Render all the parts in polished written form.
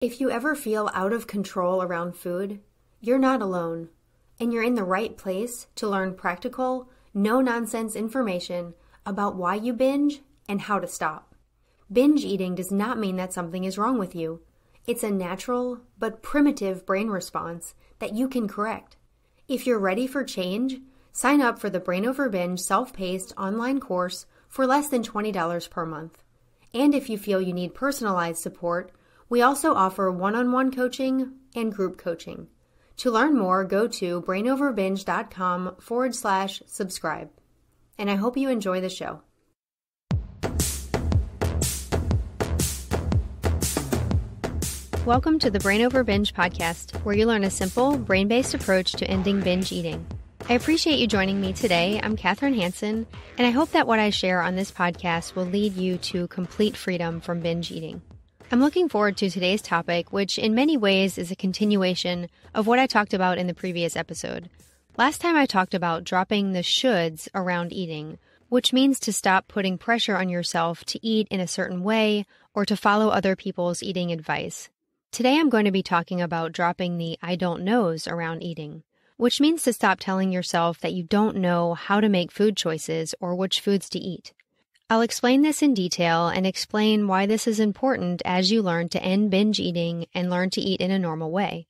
If you ever feel out of control around food, you're not alone, and you're in the right place to learn practical, no-nonsense information about why you binge and how to stop. Binge eating does not mean that something is wrong with you. It's a natural but primitive brain response that you can correct. If you're ready for change, sign up for the Brain Over Binge self-paced online course for less than $20 per month. And if you feel you need personalized support, we also offer one-on-one coaching and group coaching. To learn more, go to brainoverbinge.com/subscribe. And I hope you enjoy the show. Welcome to the Brain Over Binge podcast, where you learn a simple, brain-based approach to ending binge eating. I appreciate you joining me today. I'm Katherine Hansen, and I hope that what I share on this podcast will lead you to complete freedom from binge eating. I'm looking forward to today's topic, which in many ways is a continuation of what I talked about in the previous episode. Last time I talked about dropping the shoulds around eating, which means to stop putting pressure on yourself to eat in a certain way or to follow other people's eating advice. Today I'm going to be talking about dropping the I don't knows around eating, which means to stop telling yourself that you don't know how to make food choices or which foods to eat. I'll explain this in detail and explain why this is important as you learn to end binge eating and learn to eat in a normal way.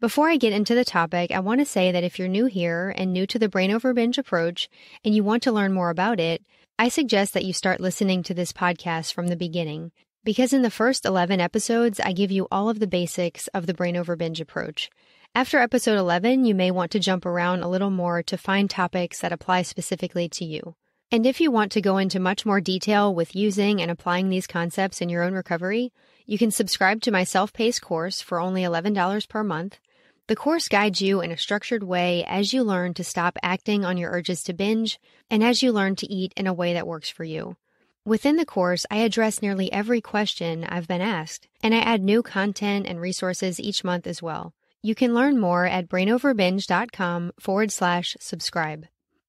Before I get into the topic, I want to say that if you're new here and new to the Brain Over Binge approach and you want to learn more about it, I suggest that you start listening to this podcast from the beginning, because in the first 11 episodes, I give you all of the basics of the Brain Over Binge approach. After episode 11, you may want to jump around a little more to find topics that apply specifically to you. And if you want to go into much more detail with using and applying these concepts in your own recovery, you can subscribe to my self-paced course for only $11 per month. The course guides you in a structured way as you learn to stop acting on your urges to binge and as you learn to eat in a way that works for you. Within the course, I address nearly every question I've been asked, and I add new content and resources each month as well. You can learn more at brainoverbinge.com/subscribe.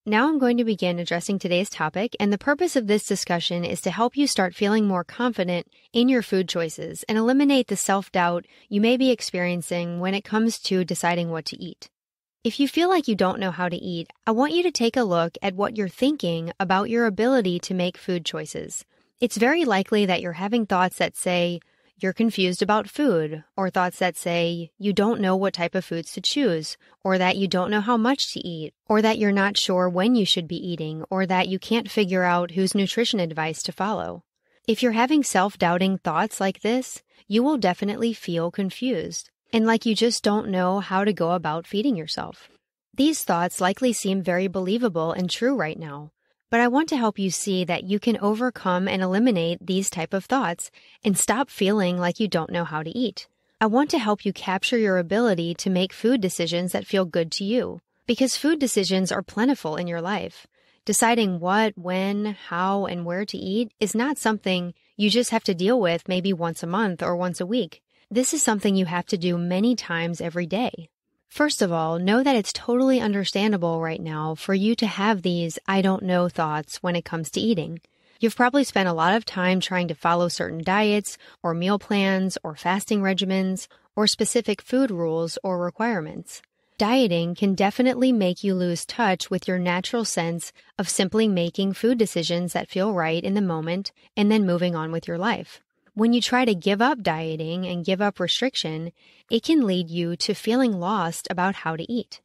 Now I'm going to begin addressing today's topic, and the purpose of this discussion is to help you start feeling more confident in your food choices and eliminate the self-doubt you may be experiencing when it comes to deciding what to eat. If you feel like you don't know how to eat, I want you to take a look at what you're thinking about your ability to make food choices. It's very likely that you're having thoughts that say, you're confused about food, or thoughts that say you don't know what type of foods to choose, or that you don't know how much to eat, or that you're not sure when you should be eating, or that you can't figure out whose nutrition advice to follow. If you're having self-doubting thoughts like this, you will definitely feel confused, and like you just don't know how to go about feeding yourself. These thoughts likely seem very believable and true right now. But I want to help you see that you can overcome and eliminate these type of thoughts and stop feeling like you don't know how to eat. I want to help you capture your ability to make food decisions that feel good to you, because food decisions are plentiful in your life. Deciding what, when, how, and where to eat is not something you just have to deal with maybe once a month or once a week. This is something you have to do many times every day. First of all, know that it's totally understandable right now for you to have these I don't know thoughts when it comes to eating. You've probably spent a lot of time trying to follow certain diets or meal plans or fasting regimens or specific food rules or requirements. Dieting can definitely make you lose touch with your natural sense of simply making food decisions that feel right in the moment and then moving on with your life. When you try to give up dieting and give up restriction, it can lead you to feeling lost about how to eat.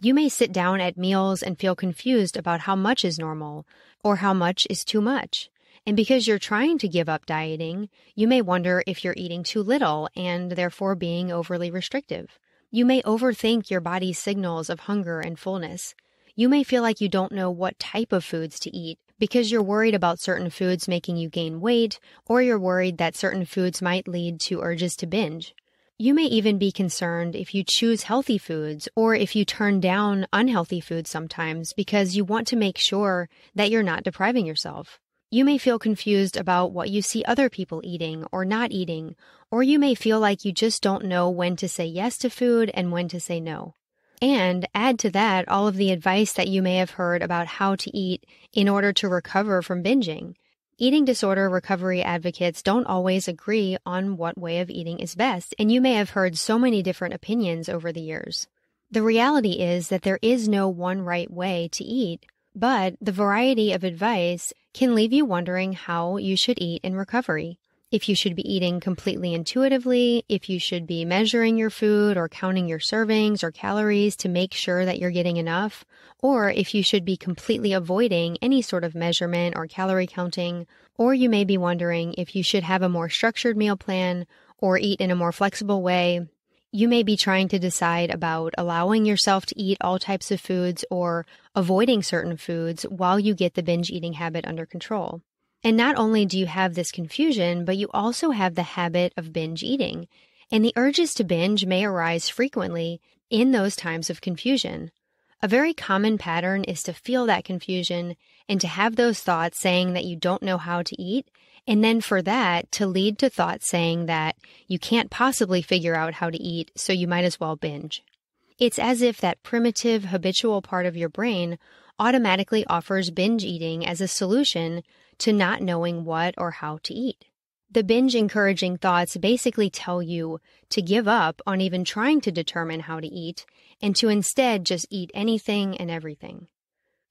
You may sit down at meals and feel confused about how much is normal or how much is too much. And because you're trying to give up dieting, you may wonder if you're eating too little and therefore being overly restrictive. You may overthink your body's signals of hunger and fullness. You may feel like you don't know what type of foods to eat because you're worried about certain foods making you gain weight, or you're worried that certain foods might lead to urges to binge. You may even be concerned if you choose healthy foods or if you turn down unhealthy foods sometimes because you want to make sure that you're not depriving yourself. You may feel confused about what you see other people eating or not eating, or you may feel like you just don't know when to say yes to food and when to say no. And add to that all of the advice that you may have heard about how to eat in order to recover from binging. Eating disorder recovery advocates don't always agree on what way of eating is best, and you may have heard so many different opinions over the years. The reality is that there is no one right way to eat, but the variety of advice can leave you wondering how you should eat in recovery. If you should be eating completely intuitively, if you should be measuring your food or counting your servings or calories to make sure that you're getting enough, or if you should be completely avoiding any sort of measurement or calorie counting, or you may be wondering if you should have a more structured meal plan or eat in a more flexible way. You may be trying to decide about allowing yourself to eat all types of foods or avoiding certain foods while you get the binge eating habit under control. And not only do you have this confusion, but you also have the habit of binge eating. And the urges to binge may arise frequently in those times of confusion. A very common pattern is to feel that confusion and to have those thoughts saying that you don't know how to eat, and then for that to lead to thoughts saying that you can't possibly figure out how to eat, so you might as well binge. It's as if that primitive, habitual part of your brain automatically offers binge eating as a solution to not knowing what or how to eat. The binge-encouraging thoughts basically tell you to give up on even trying to determine how to eat and to instead just eat anything and everything.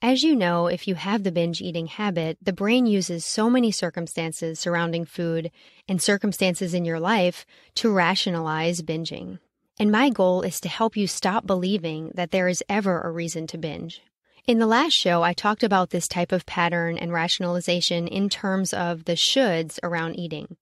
As you know, if you have the binge eating habit, the brain uses so many circumstances surrounding food and circumstances in your life to rationalize binging. And my goal is to help you stop believing that there is ever a reason to binge. In the last show, I talked about this type of pattern and rationalization in terms of the shoulds around eating.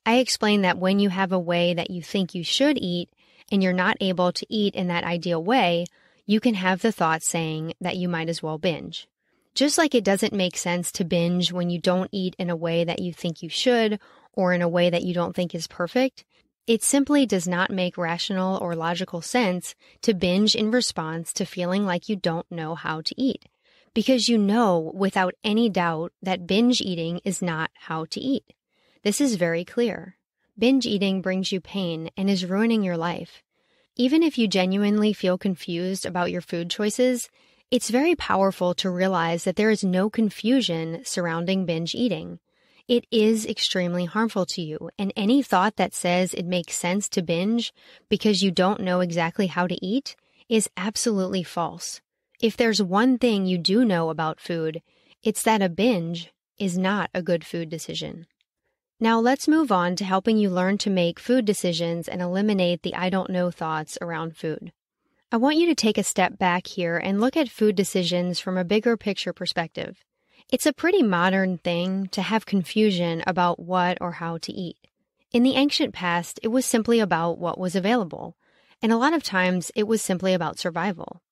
I explained that when you have a way that you think you should eat and you're not able to eat in that ideal way, you can have the thought saying that you might as well binge. Just like it doesn't make sense to binge when you don't eat in a way that you think you should or in a way that you don't think is perfect, it simply does not make rational or logical sense to binge in response to feeling like you don't know how to eat, because you know without any doubt that binge eating is not how to eat. This is very clear. Binge eating brings you pain and is ruining your life. Even if you genuinely feel confused about your food choices, it's very powerful to realize that there is no confusion surrounding binge eating. It is extremely harmful to you, and any thought that says it makes sense to binge because you don't know exactly how to eat is absolutely false. If there's one thing you do know about food, it's that a binge is not a good food decision. Now let's move on to helping you learn to make food decisions and eliminate the I don't know thoughts around food. I want you to take a step back here and look at food decisions from a bigger picture perspective. It's a pretty modern thing to have confusion about what or how to eat. In the ancient past, it was simply about what was available, and a lot of times it was simply about survival.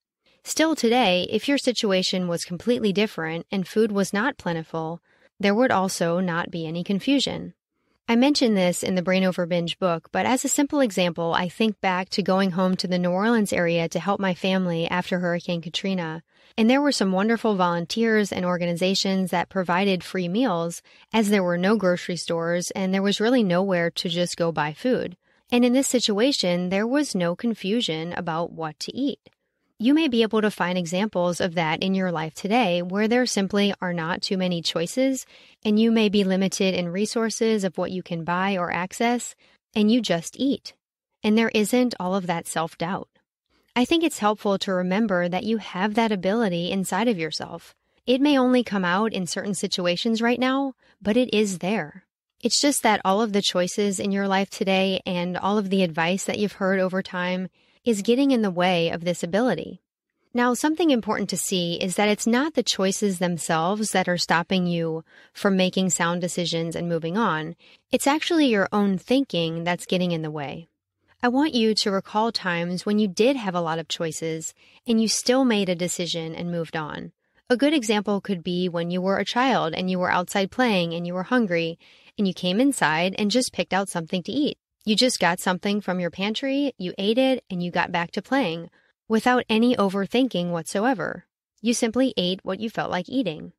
Still today, if your situation was completely different and food was not plentiful, there would also not be any confusion. I mentioned this in the Brain Over Binge book, but as a simple example, I think back to going home to the New Orleans area to help my family after Hurricane Katrina. And there were some wonderful volunteers and organizations that provided free meals, as there were no grocery stores and there was really nowhere to just go buy food. And in this situation, there was no confusion about what to eat. You may be able to find examples of that in your life today where there simply are not too many choices and you may be limited in resources of what you can buy or access, and you just eat. And there isn't all of that self-doubt. I think it's helpful to remember that you have that ability inside of yourself. It may only come out in certain situations right now, but it is there. It's just that all of the choices in your life today and all of the advice that you've heard over time is getting in the way of this ability. Now, something important to see is that it's not the choices themselves that are stopping you from making sound decisions and moving on. It's actually your own thinking that's getting in the way. I want you to recall times when you did have a lot of choices and you still made a decision and moved on. A good example could be when you were a child and you were outside playing and you were hungry and you came inside and just picked out something to eat. You just got something from your pantry, you ate it, and you got back to playing without any overthinking whatsoever. You simply ate what you felt like eating.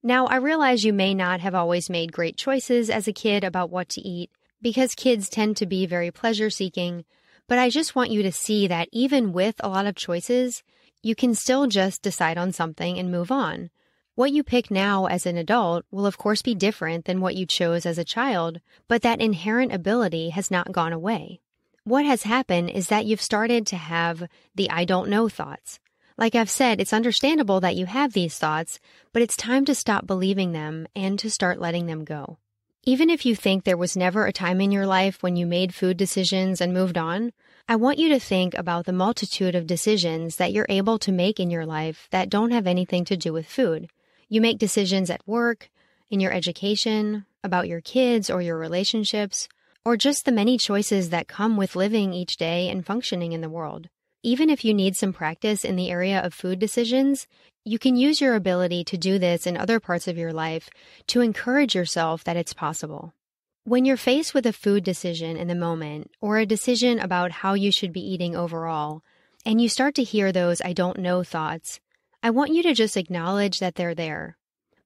Now, I realize you may not have always made great choices as a kid about what to eat because kids tend to be very pleasure-seeking, but I just want you to see that even with a lot of choices, you can still just decide on something and move on. What you pick now as an adult will of course be different than what you chose as a child, but that inherent ability has not gone away. What has happened is that you've started to have the I don't know thoughts. Like I've said, it's understandable that you have these thoughts, but it's time to stop believing them and to start letting them go. Even if you think there was never a time in your life when you made food decisions and moved on, I want you to think about the multitude of decisions that you're able to make in your life that don't have anything to do with food. You make decisions at work, in your education, about your kids or your relationships, or just the many choices that come with living each day and functioning in the world. Even if you need some practice in the area of food decisions, you can use your ability to do this in other parts of your life to encourage yourself that it's possible. When you're faced with a food decision in the moment, or a decision about how you should be eating overall, and you start to hear those I don't know thoughts, I want you to just acknowledge that they're there,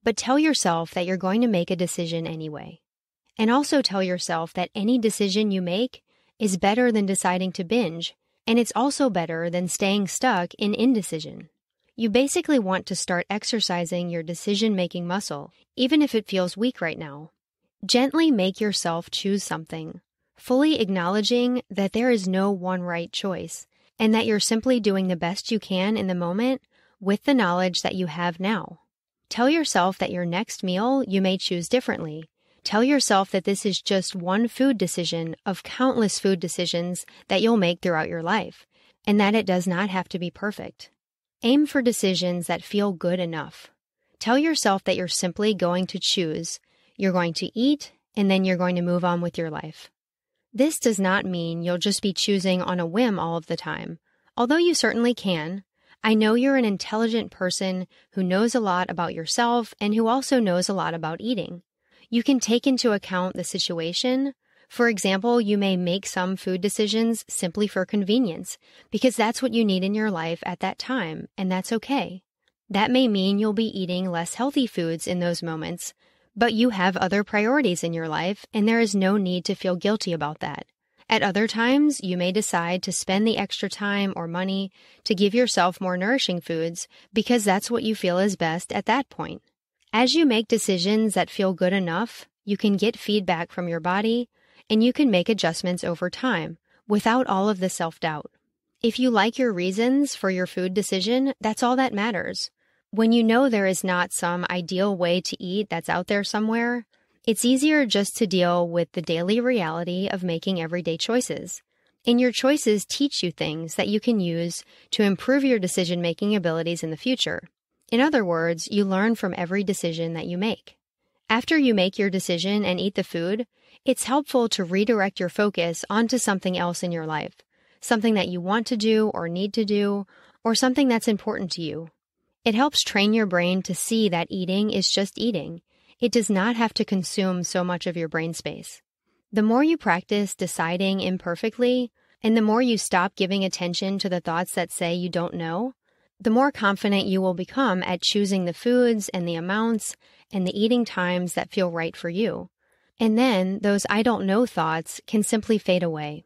but tell yourself that you're going to make a decision anyway. And also tell yourself that any decision you make is better than deciding to binge, and it's also better than staying stuck in indecision. You basically want to start exercising your decision-making muscle, even if it feels weak right now. Gently make yourself choose something, fully acknowledging that there is no one right choice, and that you're simply doing the best you can in the moment with the knowledge that you have now. Tell yourself that your next meal you may choose differently. Tell yourself that this is just one food decision of countless food decisions that you'll make throughout your life, and that it does not have to be perfect. Aim for decisions that feel good enough. Tell yourself that you're simply going to choose, you're going to eat, and then you're going to move on with your life. This does not mean you'll just be choosing on a whim all of the time, although you certainly can. I know you're an intelligent person who knows a lot about yourself and who also knows a lot about eating. You can take into account the situation. For example, you may make some food decisions simply for convenience, because that's what you need in your life at that time, and that's okay. That may mean you'll be eating less healthy foods in those moments, but you have other priorities in your life, and there is no need to feel guilty about that. At other times, you may decide to spend the extra time or money to give yourself more nourishing foods because that's what you feel is best at that point. As you make decisions that feel good enough, you can get feedback from your body, and you can make adjustments over time without all of the self-doubt. If you like your reasons for your food decision, that's all that matters. When you know there is not some ideal way to eat that's out there somewhere, it's easier just to deal with the daily reality of making everyday choices. And your choices teach you things that you can use to improve your decision-making abilities in the future. In other words, you learn from every decision that you make. After you make your decision and eat the food, it's helpful to redirect your focus onto something else in your life, something that you want to do or need to do, or something that's important to you. It helps train your brain to see that eating is just eating. It does not have to consume so much of your brain space. The more you practice deciding imperfectly, and the more you stop giving attention to the thoughts that say you don't know, the more confident you will become at choosing the foods and the amounts and the eating times that feel right for you. And then those I don't know thoughts can simply fade away.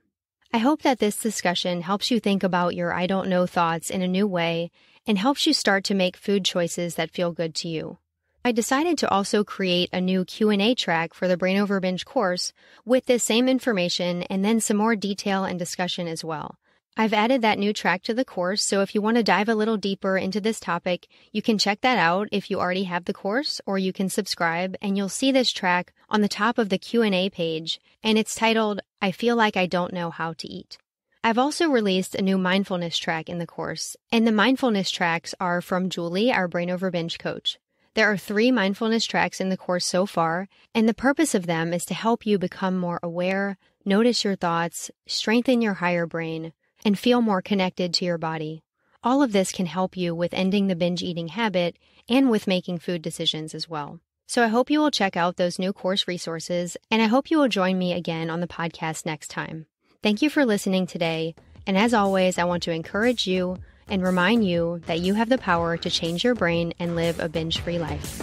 I hope that this discussion helps you think about your I don't know thoughts in a new way and helps you start to make food choices that feel good to you. I decided to also create a new Q&A track for the Brain Over Binge course with this same information and then some more detail and discussion as well. I've added that new track to the course, so if you want to dive a little deeper into this topic, you can check that out if you already have the course, or you can subscribe, and you'll see this track on the top of the Q&A page, and it's titled, I Feel Like I Don't Know How to Eat. I've also released a new mindfulness track in the course, and the mindfulness tracks are from Julie, our Brain Over Binge coach. There are 3 mindfulness tracks in the course so far, and the purpose of them is to help you become more aware, notice your thoughts, strengthen your higher brain, and feel more connected to your body. All of this can help you with ending the binge eating habit and with making food decisions as well. So I hope you will check out those new course resources, and I hope you will join me again on the podcast next time. Thank you for listening today, and as always, I want to encourage you and remind you that you have the power to change your brain and live a binge-free life.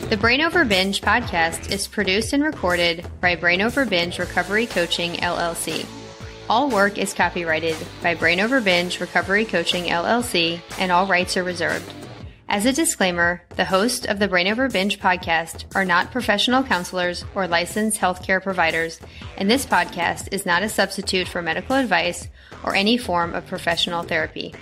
The Brain Over Binge podcast is produced and recorded by Brain Over Binge Recovery Coaching, LLC. All work is copyrighted by Brain Over Binge Recovery Coaching LLC, and all rights are reserved. As a disclaimer, the hosts of the Brain Over Binge podcast are not professional counselors or licensed healthcare providers, and this podcast is not a substitute for medical advice or any form of professional therapy.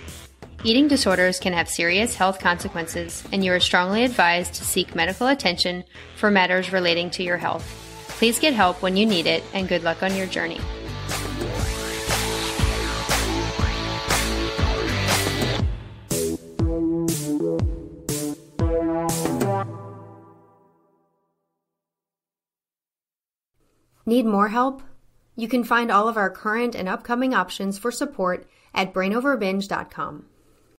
Eating disorders can have serious health consequences, and you are strongly advised to seek medical attention for matters relating to your health. Please get help when you need it, and good luck on your journey. Need more help? You can find all of our current and upcoming options for support at brainoverbinge.com.